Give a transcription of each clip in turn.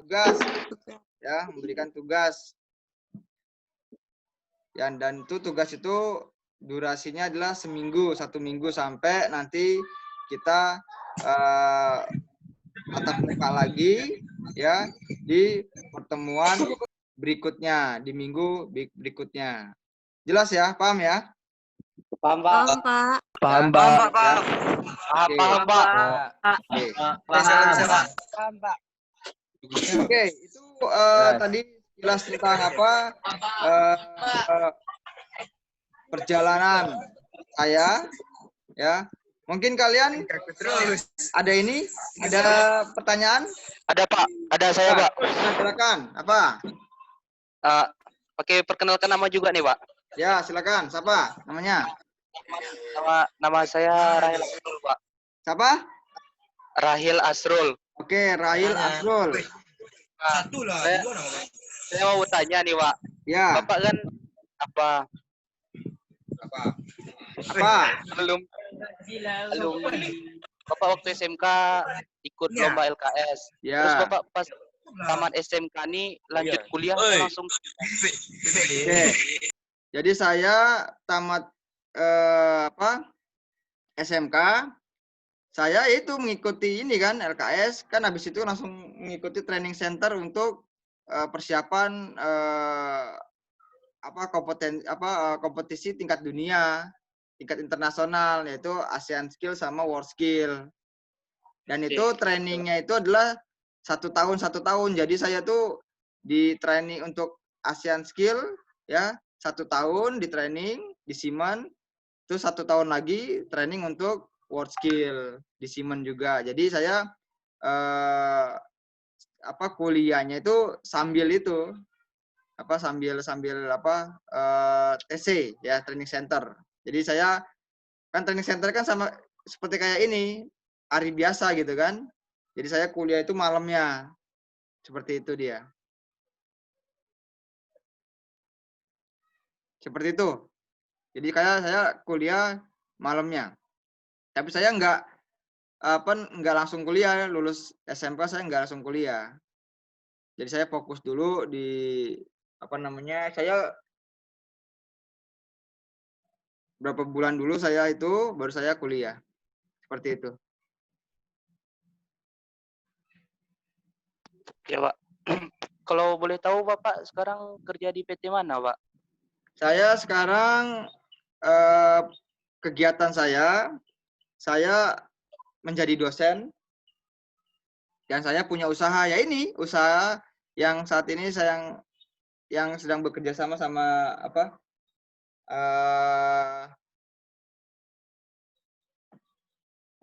tugas, ya, memberikan tugas. Dan itu tugas itu durasinya adalah seminggu, 1 minggu sampai nanti kita tatap muka lagi, ya, di pertemuan berikutnya, di minggu berikutnya. Jelas ya, paham ya? Paham, Pak. Paham, Pak. Paham, Ya, Pak. ya. Paham, Oke. paham, Pak. Oke. Paham, Pak. Oke, itu tadi jelas tentang apa perjalanan saya, ya. Mungkin kalian ada pertanyaan? Ada, Pak. Ada saya, Pak. Silakan. Apa? Pakai perkenalkan nama juga nih, Pak. Ya, silakan. Siapa namanya? Nama saya Rahil Asrul, Pak. Siapa? Rahil Asrul. Oke, Rahil Asrul. Saya mau tanya nih, Pak. Ya. Bapak kan apa? Belum. Bapak waktu SMK ikut lomba LKS. Ya. Terus Bapak pas tamat SMK nih lanjut kuliah langsung. Oke. Jadi saya tamat SMK, saya itu mengikuti ini kan LKS, kan habis itu langsung mengikuti training center untuk persiapan kompetisi tingkat dunia, tingkat internasional, yaitu ASEAN Skill sama World Skill. Dan itu trainingnya itu adalah 1 tahun. Jadi saya tuh di training untuk ASEAN Skill, ya, 1 tahun di training di Siemens, terus 1 tahun lagi training untuk World Skill di Siemens juga. Jadi saya kuliahnya itu sambil TC, ya, training center. Jadi saya kan training center kan sama seperti kayak ini hari biasa gitu kan. Jadi saya kuliah itu malamnya, seperti itu dia. Seperti itu. Jadi kayak saya kuliah malamnya. Tapi saya nggak langsung kuliah, lulus SMK saya nggak langsung kuliah. Jadi saya fokus dulu di saya berapa bulan dulu saya itu baru saya kuliah. Seperti itu. Ya, Pak. Kalau boleh tahu Bapak sekarang kerja di PT mana, Pak? Saya sekarang kegiatan saya menjadi dosen dan saya punya usaha, ya ini usaha yang saat ini yang sedang bekerja sama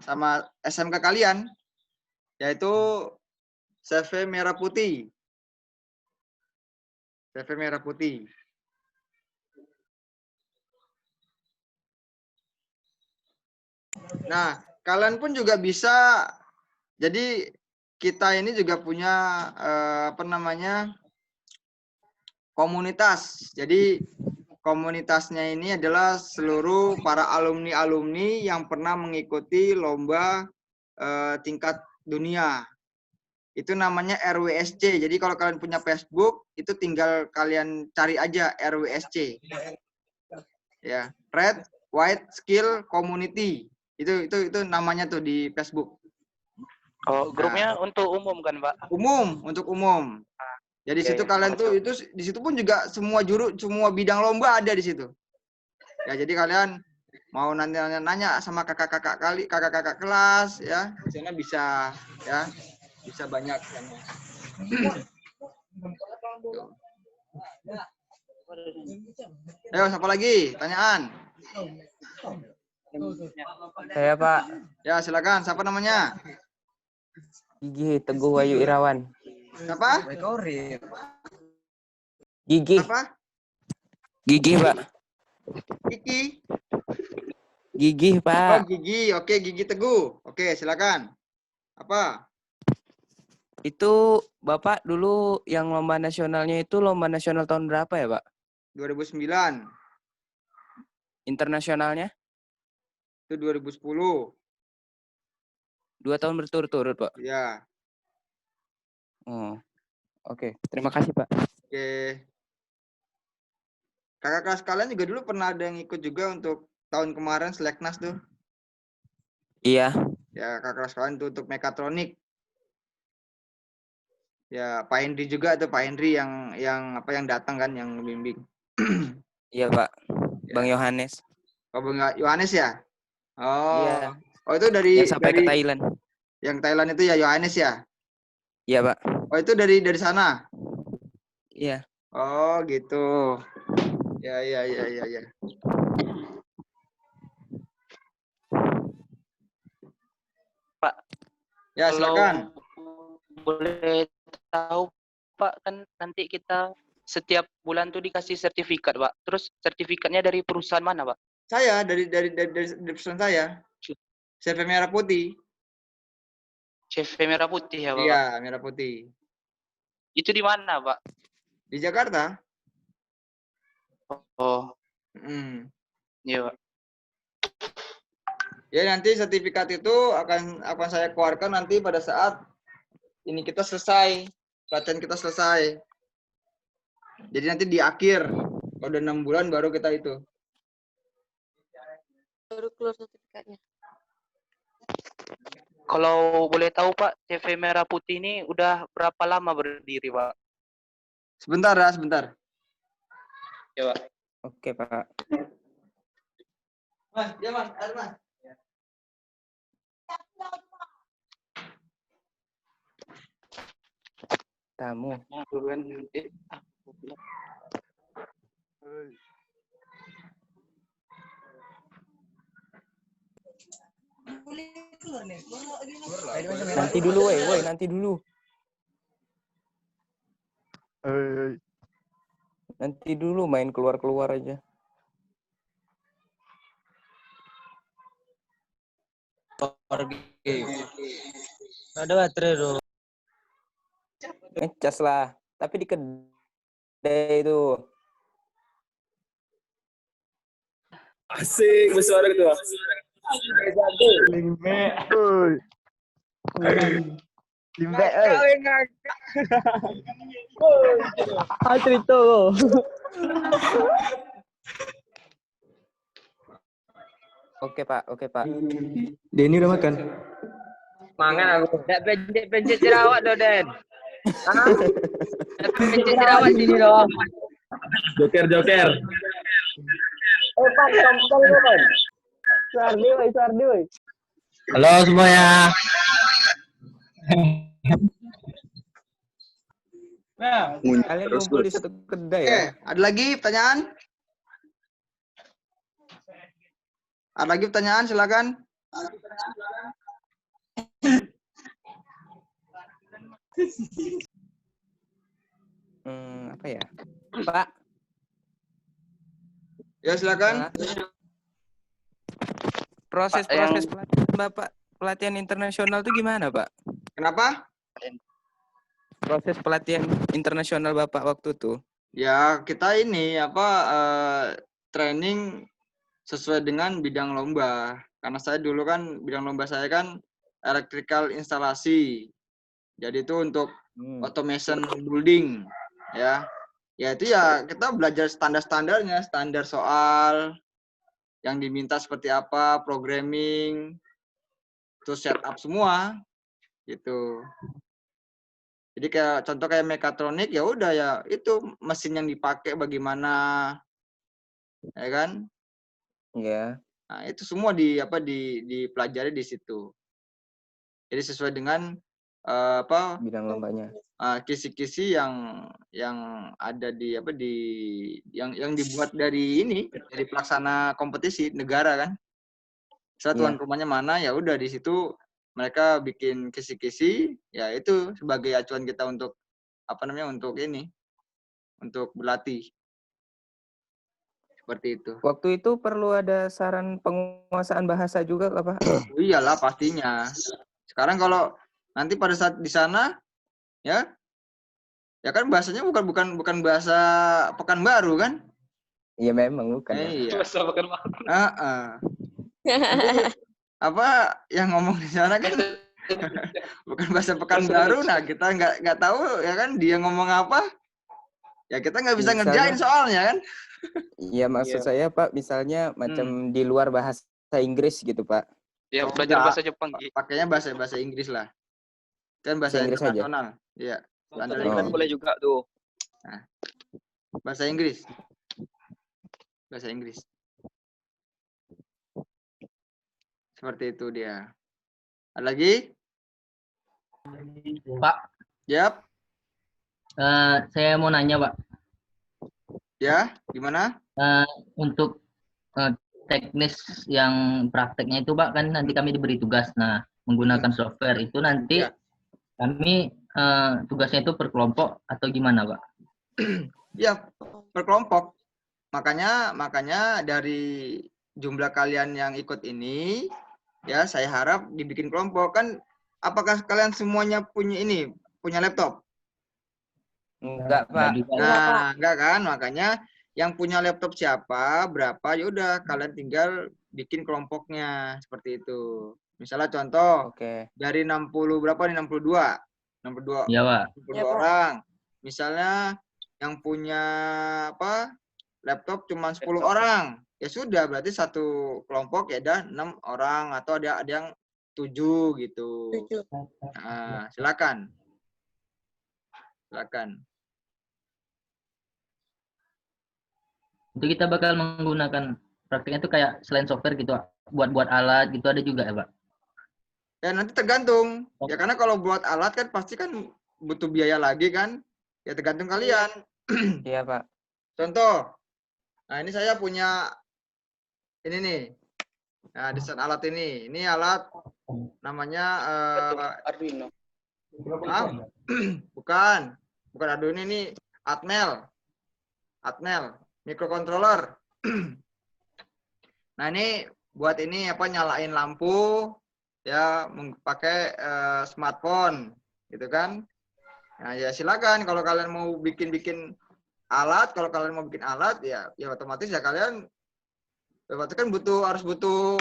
sama SMK kalian, yaitu CV Merah Putih. CV Merah Putih. Nah, kalian pun juga bisa. Jadi kita ini juga punya komunitas. Jadi komunitasnya ini adalah seluruh para alumni-alumni yang pernah mengikuti lomba tingkat dunia. Itu namanya RWSC. Jadi kalau kalian punya Facebook, itu tinggal kalian cari aja RWSC. Ya, Red White Skill Community. Itu namanya tuh di Facebook. Oh, grupnya untuk umum kan, Pak? Umum, untuk umum. Jadi situ kalian tuh di situ pun juga semua bidang lomba ada di situ. Ya, jadi kalian mau nanya sama kakak-kakak kelas, ya, di sana bisa, ya, bisa banyak. Ayo, siapa lagi? Tanyaan. Saya, Pak. Ya, silakan. Siapa namanya? Gigi Teguh Wahyu Irawan. Siapa? Gigi. Apa? Gigi, Pak. Kiki. Gigi, Oh, Pak. Gigi. Oke, Gigi Teguh. Oke, silakan. Apa? Itu Bapak dulu yang lomba nasionalnya itu lomba nasional tahun berapa ya, Pak? 2009. Internasionalnya? Itu 2010. 2 tahun berturut-turut, Pak? Ya. Oh. Oke, terima kasih Pak. Oke. Kakak kelas kalian juga dulu pernah ada yang ikut juga untuk tahun kemarin Seleknas tuh. Iya, Ya, kakak kelas kalian tuh untuk mekatronik. Ya, Pak Henry juga tuh, Pak Henry yang datang kan, yang membimbing. iya Pak. Bang Ya. Yohanes. Oh, Bang Yohanes ya? Oh. Iya, Oh, itu dari yang sampai ke Thailand. yang Thailand itu ya Yohanes ya? Iya Pak. Oh, itu dari sana. Iya. Oh, gitu. Ya. Pak, Ya, kalau silakan. boleh tahu Pak, kan nanti kita setiap bulan tuh dikasih sertifikat Pak. Terus sertifikatnya dari perusahaan mana Pak? Saya dari perusahaan saya, CV Merah Putih. CV Merah Putih ya Iya, Pak? Merah Putih. Itu di mana Pak? Di Jakarta. Oh, Hmm. iya Pak. Ya, nanti sertifikat itu akan saya keluarkan nanti pada saat ini kita selesai, pelatihan kita selesai. Jadi nanti di akhir, kalau udah 6 bulan baru kita itu. Baru keluar sertifikatnya. Kalau boleh tahu Pak, CV Merah Putih ini udah berapa lama berdiri Pak? Sebentar ya, sebentar. Ya Pak. Oke Pak. Mas, ya Mas, air Mas. Tamu. Nanti dulu, woi, nanti dulu. Nanti dulu main keluar-keluar aja. Ada baterai dong. Ngecas lah. Tapi di kedai itu. Asik, bersuara kedua. Limbek, Cerita. Oke Pak. Denny udah makan? mangan aku. Tak pencet jerawat dah, Den. Pencet jerawat sini dong. Joker. Pan, tombol lu, Pan. Suardi, woi. Halo semuanya. Kalian ngumpul di satu kedai Oke, ya? ada lagi pertanyaan? Ada lagi pertanyaan, silakan. Apa ya? Pak. Ya, silakan. Proses Pak, yang- pelatihan Bapak, pelatihan internasional itu gimana, Pak? Kenapa? Proses pelatihan internasional Bapak waktu itu. Ya, kita ini training sesuai dengan bidang lomba. Karena saya dulu kan bidang lomba saya kan electrical instalasi. Jadi itu untuk automation building, ya. Ya itu ya kita belajar standar-standarnya, standar soal yang diminta seperti apa, programming, terus setup semua, gitu. Jadi kayak contoh kayak mekatronik ya udah ya itu mesin yang dipakai bagaimana, ya kan? Iya. Nah itu semua dipelajari di situ. Jadi sesuai dengan Bidang lombanya. kisi-kisi yang ada yang dibuat dari dari pelaksana kompetisi negara kan. Tuan rumahnya mana ya udah di situ mereka bikin kisi-kisi ya itu sebagai acuan kita untuk untuk berlatih seperti itu. Waktu itu perlu ada saran penguasaan bahasa juga, Pak? Oh, iyalah pastinya. Sekarang kalau nanti pada saat di sana ya kan bahasanya bukan bahasa Pekanbaru kan? Iya memang bukan. Iya. Bahasa Pekanbaru. Nanti, yang ngomong di sana kan bukan bahasa Pekanbaru. Nah, kita nggak tahu ya kan dia ngomong apa. Ya kita nggak bisa ngerjain Misalnya- soalnya kan. Iya, maksud saya Pak, misalnya macam di luar bahasa Inggris gitu Pak. Ya, Oh, belajar enggak. bahasa Jepang. Gi. Pakainya bahasa Inggris lah. Kan bahasa Bahasa Inggris aja? internasional. Iya. Standar Oh. Inggris. Boleh juga tuh. Bahasa Inggris. Bahasa Inggris. Seperti itu dia. Ada lagi? Pak, Yap. saya mau nanya, Pak. Ya, gimana? Untuk teknis yang prakteknya itu, Pak, kan nanti kami diberi tugas. Nah, menggunakan software itu nanti Ya. kami tugasnya itu per kelompok atau gimana, Pak? Ya, per kelompok. Makanya dari jumlah kalian yang ikut ini, ya saya harap dibikin kelompok. Kan apakah kalian semuanya punya laptop? Enggak Pak. Nah, enggak kan? Makanya yang punya laptop siapa, berapa, ya udah kalian tinggal bikin kelompoknya seperti itu. Misalnya contoh Oke. dari 60 berapa nih? 62. 62 Iya, Pak. 62 orang. Misalnya yang punya laptop cuma 10 orang. Ya sudah, berarti satu kelompok ya ada 6 orang atau ada yang 7 gitu. Nah, silakan. Silakan. Itu kita bakal menggunakan prakteknya itu kayak selain software gitu, Pak. Buat alat gitu ada juga ya, Pak? Ya nanti tergantung. Ya karena kalau buat alat kan pasti kan butuh biaya lagi kan. Ya tergantung kalian. Iya Pak. Contoh. Nah, ini saya punya ini nih. Nah, desain alat ini. Ini alat namanya Arduino. bukan Arduino, ini Atmel. Microcontroller. Nah, ini buat ini nyalain lampu ya pakai smartphone gitu kan. Nah, ya silakan kalau kalian mau bikin alat, ya otomatis ya kalian berarti kan harus butuh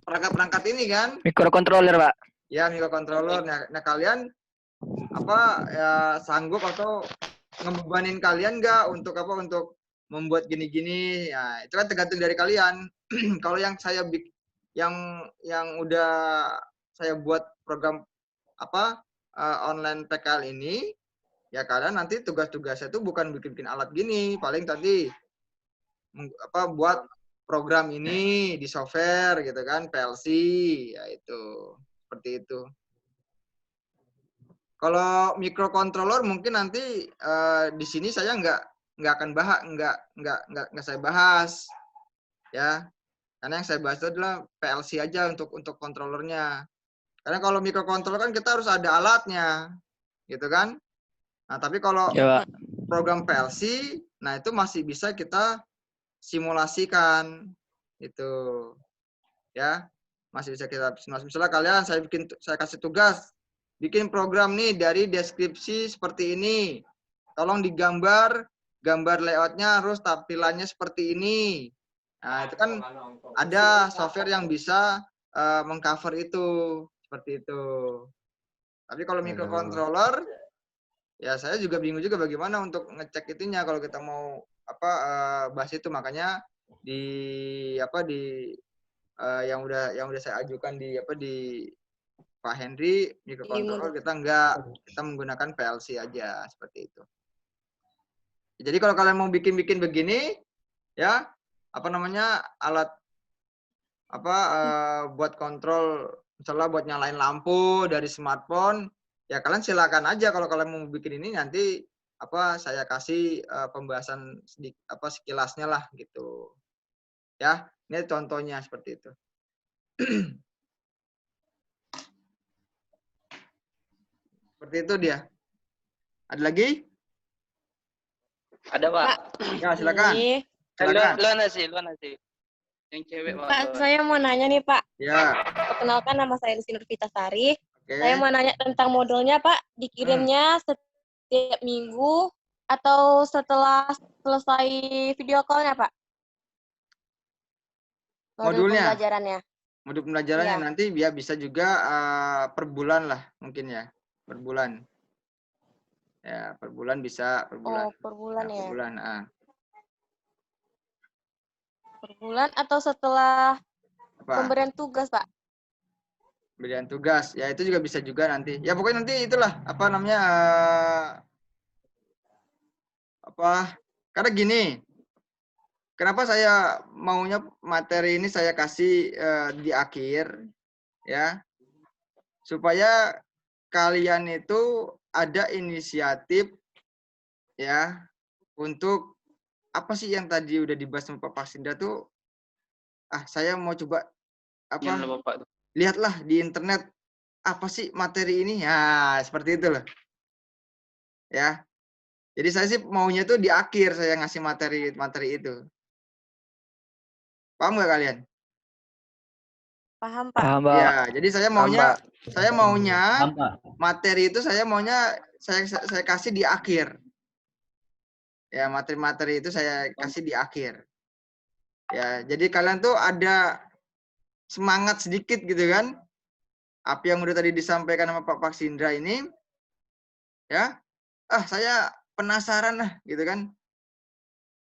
perangkat ini kan. Microcontroller, Pak. Ya, microcontroller. Nah kalian ya sanggup atau ngebebanin kalian nggak untuk membuat gini-gini. Ya, itu kan tergantung dari kalian. Kalau yang yang udah saya buat program online PKL ini, ya kalian nanti tugas-tugasnya itu bukan bikin alat gini, paling tadi buat program ini di software gitu kan, PLC, ya itu seperti itu. Kalau microcontroller mungkin nanti di sini saya nggak akan nggak saya bahas, ya, karena yang saya bahas itu adalah PLC aja untuk kontrolernya. Karena kalau microcontroller kan kita harus ada alatnya, gitu kan. Nah tapi kalau program PLC, nah itu masih bisa kita simulasikan, itu, ya, masih bisa kita simulasi. Misalnya kalian saya kasih tugas bikin program nih dari deskripsi seperti ini. Tolong digambar, gambar layoutnya harus tampilannya seperti ini. Nah, itu kan ada software yang bisa mengcover itu, seperti itu. Tapi kalau microcontroller, ya saya juga bingung juga bagaimana untuk ngecek itunya kalau kita mau bahas itu. Makanya yang udah saya ajukan di Pak Henry, microcontroller kita menggunakan PLC aja seperti itu. Jadi kalau kalian mau bikin begini, ya alat buat kontrol, misalnya buat nyalain lampu dari smartphone, ya kalian silakan aja. Kalau kalian mau bikin ini nanti saya kasih pembahasan sekilasnya lah gitu. Ya, ini contohnya seperti itu. Seperti itu dia. Ada lagi? Ada, Pak. Ya, silakan. Luan sih. Yang cewek, Pak, saya mau nanya nih, Pak. Ya. Perkenalkan, nama saya Lucy Nurvitasari. Oke. Saya mau nanya tentang modulnya, Pak. Dikirimnya setiap minggu atau setelah selesai video call-nya, Pak? Modul Modulnya? pembelajarannya. Modul pembelajarannya Iya. nanti biar bisa juga per bulan lah mungkin ya, per bulan. Ya, per bulan bisa, per bulan. Oh, per bulan Nah, per ya. bulan. Per bulan atau setelah Apa? pemberian tugas, Pak? Pemberian tugas. Ya, itu juga bisa juga nanti. Ya, pokoknya nanti itulah apa namanya apa? Karena gini, kenapa saya maunya materi ini saya kasih di akhir ya, supaya kalian itu ada inisiatif ya untuk apa sih yang tadi udah dibahas sama Pak Paksida tuh, saya mau coba Gimana apa Bapak tuh? lihatlah di internet apa sih materi ini ya, seperti itu loh ya. Jadi saya sih maunya tuh di akhir saya ngasih materi itu. Paham nggak kalian? Paham, Pak? Paham, Pak. Ya, jadi saya Paham, maunya Paham, Pak? materi itu saya maunya saya kasih di akhir. Ya, materi-materi itu saya kasih di akhir. Ya, jadi kalian tuh ada semangat sedikit gitu kan. Apa yang udah tadi disampaikan sama Pak Paksindra ini ya. Saya penasaran lah gitu kan.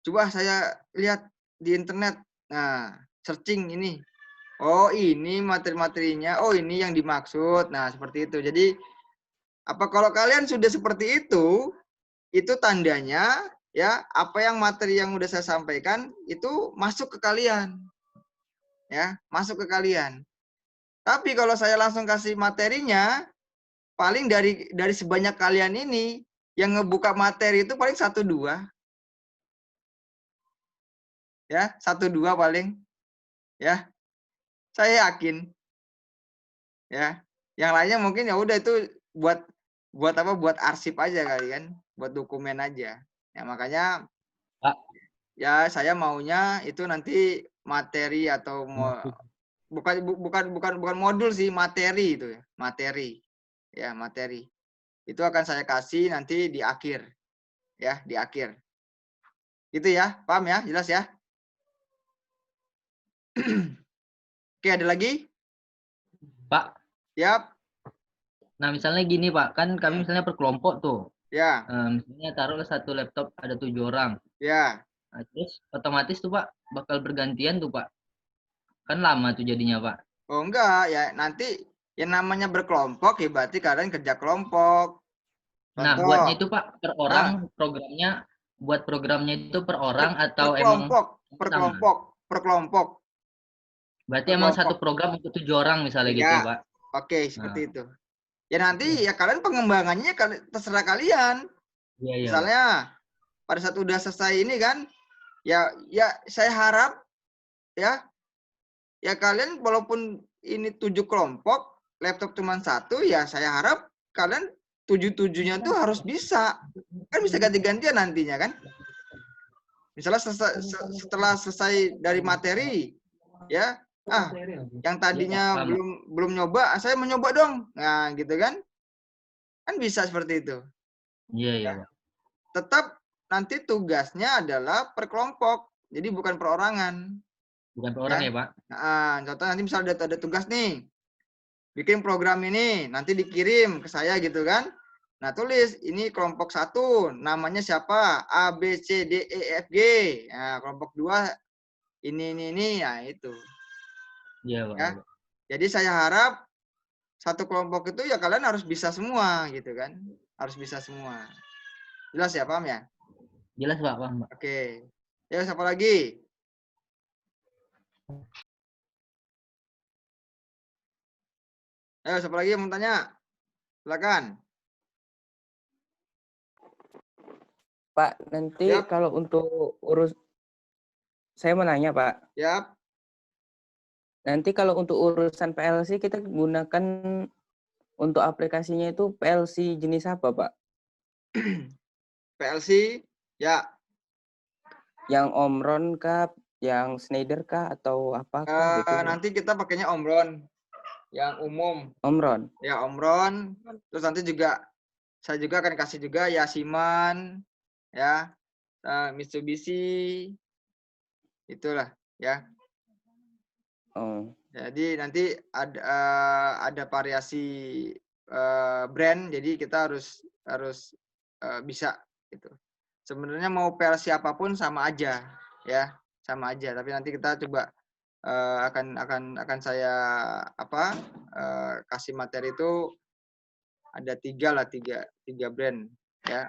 Coba saya lihat di internet. Nah, searching ini. Oh, ini materi-materinya. Oh, ini yang dimaksud. Nah, seperti itu. Jadi kalau kalian sudah seperti itu tandanya ya, apa yang materi yang udah saya sampaikan itu masuk ke kalian. Ya, masuk ke kalian. Tapi kalau saya langsung kasih materinya, paling dari sebanyak kalian ini yang ngebuka materi itu paling 1-2. Ya, 1-2 paling. Ya. Saya yakin. Ya. Yang lainnya mungkin ya udah itu buat apa? Buat arsip aja kali kan, buat dokumen aja. Ya makanya Pak. ya saya maunya itu nanti materi atau bukan modul sih, materi itu ya, materi. Ya, materi. Itu akan saya kasih nanti di akhir. Ya, di akhir. Gitu ya, paham ya? Jelas ya? Oke, ada lagi? Pak, Yap. nah misalnya gini Pak, kan kami misalnya per kelompok tuh. Ya, Misalnya taruhlah satu laptop ada 7 orang. ya. Nah, terus otomatis tuh Pak bakal bergantian tuh Pak. Kan lama tuh jadinya Pak. Oh enggak, ya nanti yang namanya berkelompok ya berarti kalian kerja kelompok. Nah, Contoh, buatnya itu Pak per orang ah, buat programnya itu per orang atau per emang sama? kelompok. Berarti Per emang satu kelompok. program untuk 7 orang misalnya gitu Ya, Pak. oke, Nah, seperti itu. Ya nanti ya kalian pengembangannya terserah kalian. iya Pak. Misalnya pada saat udah selesai ini kan, ya saya harap ya kalian walaupun ini 7 kelompok, laptop cuma 1, ya saya harap kalian 7-7-nya tuh harus bisa. Kan bisa ganti-gantian nantinya kan. Misalnya setelah selesai dari materi, ya, yang tadinya Paham, Pak. belum nyoba, saya mau nyoba dong. Nah, gitu kan. Kan bisa seperti itu. Iya Pak. Tetap nanti tugasnya adalah per kelompok. Jadi bukan perorangan. Bukan per orang Ya. ya Pak. Nah, contoh nanti misalnya ada tugas nih. Bikin program ini, nanti dikirim ke saya gitu kan. Nah, tulis ini kelompok 1, namanya siapa? A, B, C, D, E, F, G. Nah, kelompok 2 ini, nah itu. Iya Pak. Ya. Jadi saya harap satu kelompok itu ya kalian harus bisa semua gitu kan. Harus bisa semua. Jelas ya, paham ya? Jelas Pak, paham Pak. Oke. Ya, siapa lagi? Ayo, siapa lagi yang mau tanya? Silakan. Pak, nanti Yap. kalau untuk saya mau nanya Pak. Yap. Nanti kalau untuk urusan PLC kita gunakan untuk aplikasinya itu PLC jenis apa Pak? PLC, ya. Yang Omron kah, yang Schneider kah, atau apakah gitu? Nanti kita pakainya Omron yang umum. Omron. Ya, Omron. Terus nanti saya juga akan kasih juga Yasiman, ya, Mitsubishi, itulah, ya. Oh, Jadi nanti ada variasi brand, jadi kita harus bisa gitu. Sebenarnya mau PLC apapun sama aja ya, sama aja. Tapi nanti kita coba akan saya kasih materi itu ada tiga brand ya.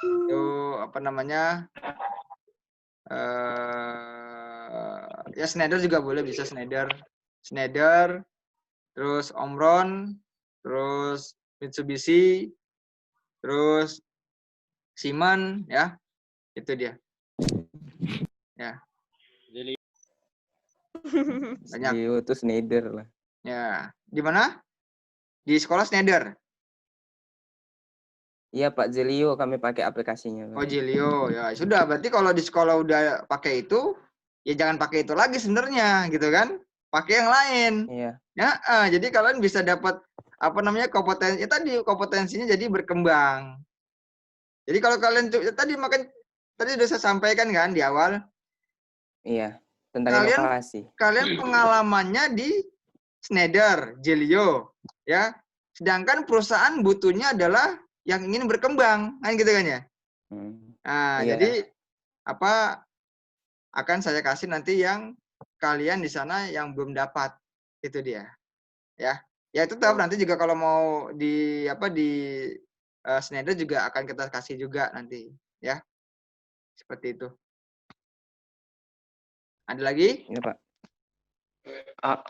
Itu apa namanya? Ya Schneider juga boleh, bisa Schneider, terus Omron, terus Mitsubishi, terus Siemens ya, itu dia. Ya, banyak. Zilio itu Schneider lah. Ya, di mana? Di sekolah Schneider. Iya Pak, Zilio kami pakai aplikasinya. Pak. Oh Jilio, ya sudah. Berarti kalau di sekolah udah pakai itu, ya jangan pakai itu lagi sebenarnya, gitu kan? Pakai yang lain. Iya. Ya, jadi kalian bisa dapat apa namanya kompetensi tadi, kompetensinya jadi berkembang. Jadi kalau kalian tadi udah saya sampaikan kan di awal, Iya, tentang inovasi. kalian pengalamannya di Schneider, Jilio, ya. Sedangkan perusahaan butuhnya adalah yang ingin berkembang, kan gitu kan ya. Nah, Iya. jadi apa akan saya kasih nanti yang kalian di sana yang belum dapat, itu dia. Ya. Ya itu tetap nanti juga kalau mau di Schneider juga akan kita kasih juga nanti, ya. Seperti itu. Ada lagi? Iya, Pak.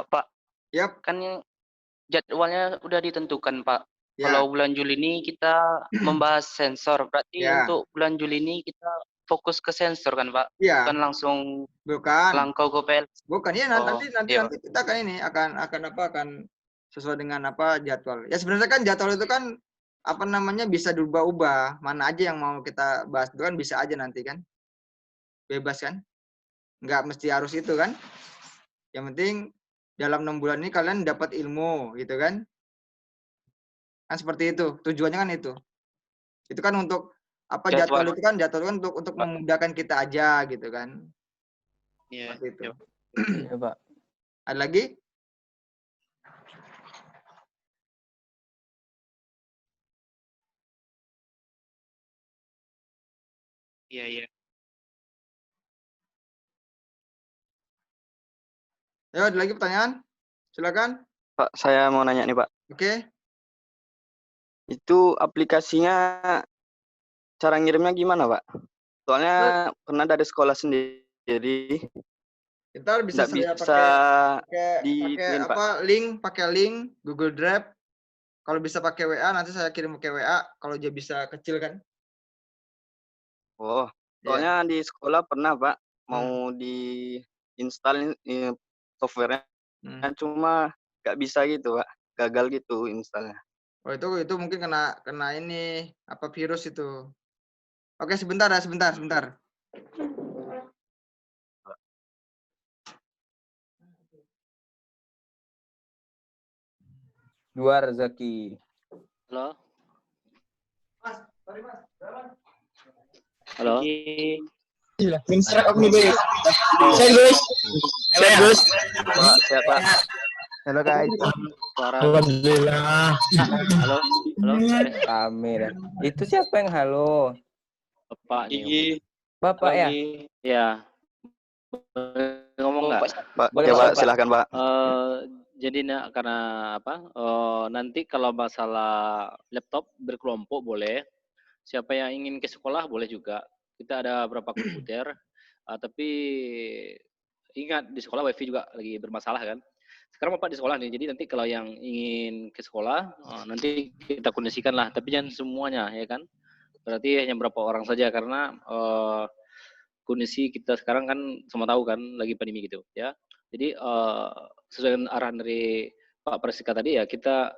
Pak, Yap. kan jadwalnya udah ditentukan, Pak. Ya. Kalau bulan Juli ini kita membahas sensor, berarti Ya. untuk bulan Juli ini kita fokus ke sensor kan, Pak? Iya. Bukan langsung Bukan. langkau ke PLC. Bukan ya nanti iya, kita akan sesuai dengan jadwal. Ya sebenarnya kan jadwal itu kan bisa diubah-ubah. Mana aja yang mau kita bahas itu kan bisa aja nanti kan. Bebas kan? Nggak mesti harus itu kan. Yang penting dalam 6 bulan ini kalian dapat ilmu gitu kan. Kan seperti itu. Tujuannya kan itu. Itu kan untuk jadwal itu kan untuk memudahkan kita aja gitu kan. Iya. Seperti itu. Iya, Pak. Ada lagi? Iya. Ya, ada lagi pertanyaan? Silakan. Pak, saya mau nanya nih, Pak. Oke. Itu aplikasinya cara ngirimnya gimana, Pak? Soalnya pernah dari sekolah sendiri. Ntar bisa Nggak saya bisa pakai link Google Drive. Kalau bisa pakai WA nanti saya kirim ke WA kalau dia bisa kecil kan. Oh, soalnya di sekolah pernah, Pak, mau diinstal software-nya, cuma nggak bisa gitu, Pak. Gagal gitu installnya. Oh, itu mungkin kena ini virus itu. Oke, sebentar. Dua Rezeki. Halo. Mas, sorry Mas. Halo. Siapa? Halo guys. Alhamdulillah. Halo. Rame dah. Itu siapa yang halo? Bapak nih. Bapak ya? Iya. Ngomong nggak? Pak, ya Pak, silahkan Pak. Jadi karena nanti kalau masalah laptop berkelompok boleh. Siapa yang ingin ke sekolah boleh juga. Kita ada berapa komputer. Tapi ingat di sekolah wifi juga lagi bermasalah kan. Sekarang Bapak di sekolah nih. Jadi nanti kalau yang ingin ke sekolah nanti kita kondisikan lah. Tapi jangan semuanya ya kan. Berarti hanya berapa orang saja karena kondisi kita sekarang kan semua tahu kan lagi pandemi gitu ya. Jadi sesuai dengan arahan dari Pak Presika tadi ya, kita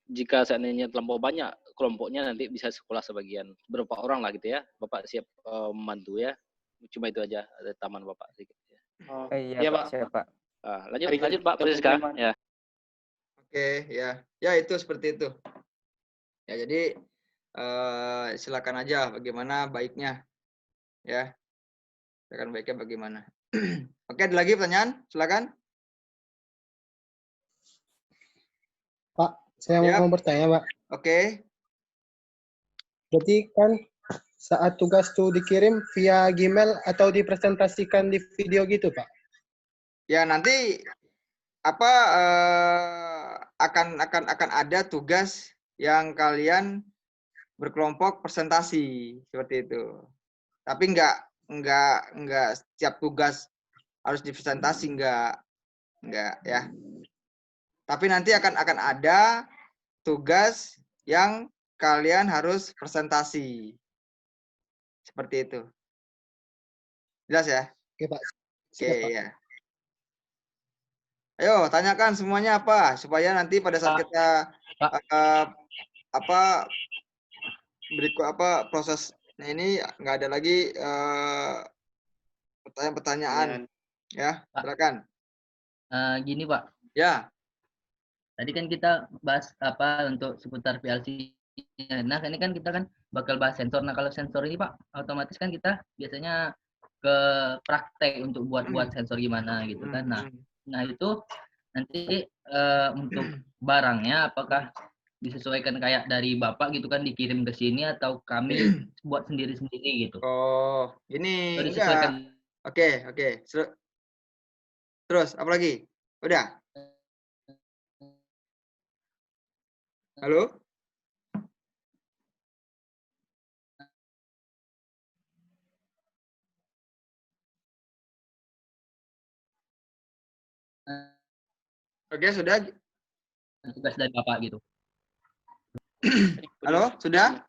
jika seandainya terlampau banyak kelompoknya nanti bisa sekolah sebagian. Berapa orang lah gitu ya. Bapak siap membantu ya. Cuma itu aja ada taman Bapak sedikit ya. Iya Pak, siap Pak. Lanjut Pak Presika ya. Oke, ya. Ya itu seperti itu. Ya jadi silakan aja bagaimana baiknya. Ya. Silakan baiknya bagaimana. Oke, ada lagi pertanyaan? Silakan. Pak, saya Yap. mau bertanya, Pak. Oke. Berarti kan saat tugas tuh dikirim via Gmail atau dipresentasikan di video gitu, Pak? Ya, nanti apa akan ada tugas yang kalian berkelompok presentasi seperti itu. Tapi enggak setiap tugas harus dipresentasi, enggak ya. Tapi nanti akan ada tugas yang kalian harus presentasi. Seperti itu. Jelas ya? Oke, Pak. Oke, ya. Ayo, tanyakan semuanya apa supaya nanti pada saat kita prosesnya ini nggak ada lagi pertanyaan-pertanyaan. Ya, silakan. Gini Pak, Ya. tadi kan kita bahas apa untuk seputar PLC. Nah, ini kan kita kan bakal bahas sensor. Nah, kalau sensor ini Pak, otomatis kan kita biasanya ke praktek untuk buat sensor gimana gitu kan. Nah itu nanti untuk barangnya apakah disesuaikan kayak dari Bapak gitu kan dikirim ke sini atau kami buat sendiri-sendiri gitu. Oh, ini Atau enggak. disesuaikan. Oke. Terus apa lagi? Udah? Halo? Oke, sudah. Tugas dari Bapak gitu. Halo, sudah?